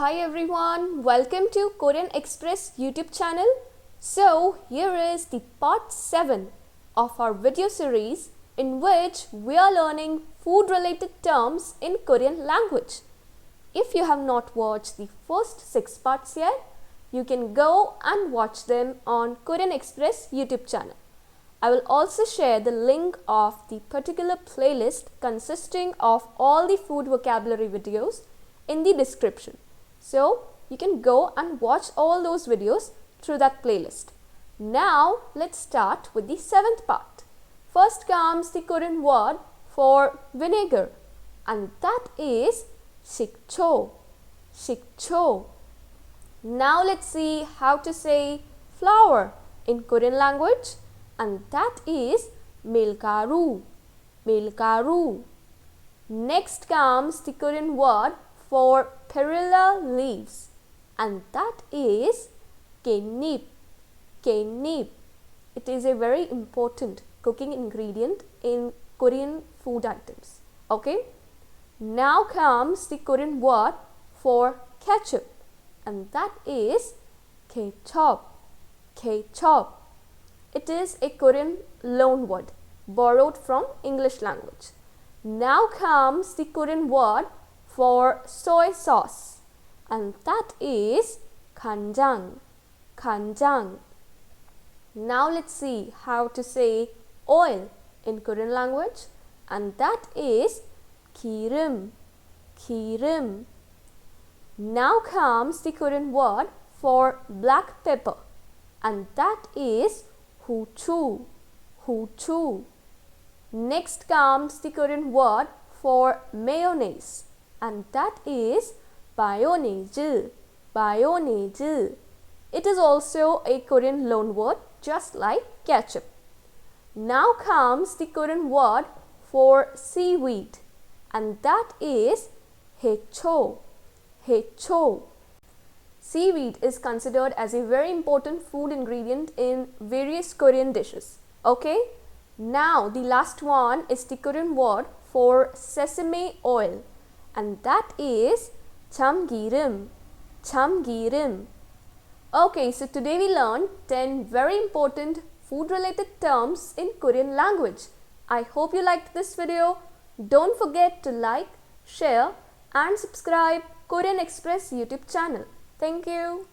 Hi everyone, welcome to Korean Express YouTube channel. So here is the part 7 of our video series in which we are learning food related terms in Korean language. If you have not watched the first 6 parts yet, you can go and watch them on Korean Express YouTube channel. I will also share the link of the particular playlist consisting of all the food vocabulary videos in the description. So you can go and watch all those videos through that playlist. Now let's start with the 7th part. First comes the Korean word for vinegar, and that is 식초. 식초. Now let's see how to say flour in Korean language, and that is 밀가루. 밀가루. Next comes the Korean word for Perilla leaves, and that is 깻잎. 깻잎. It is a very important cooking ingredient in Korean food items. Okay. Now comes the Korean word for ketchup, and that is ketchup. Ketchup. It is a Korean loan word borrowed from English language. Now comes the Korean word for soy sauce, and that is 간장. 간장. Now let's see how to say oil in Korean language, and that is 기름. 기름. Now comes the Korean word for black pepper, and that is 후추. 후추. Next comes the Korean word for mayonnaise, and that is mayonnaise. Mayonnaise. It is also a Korean loan word just like ketchup. Now comes the Korean word for seaweed, and that is 해초. 해초. Seaweed is considered as a very important food ingredient in various Korean dishes. Okay? Now the last one is the Korean word for sesame oil, and that is 참기름. 참기름. Okay, so today we learned 10 very important food related terms in Korean language. I hope you liked this video. Don't forget to like, share and subscribe Korean Express YouTube channel. Thank you.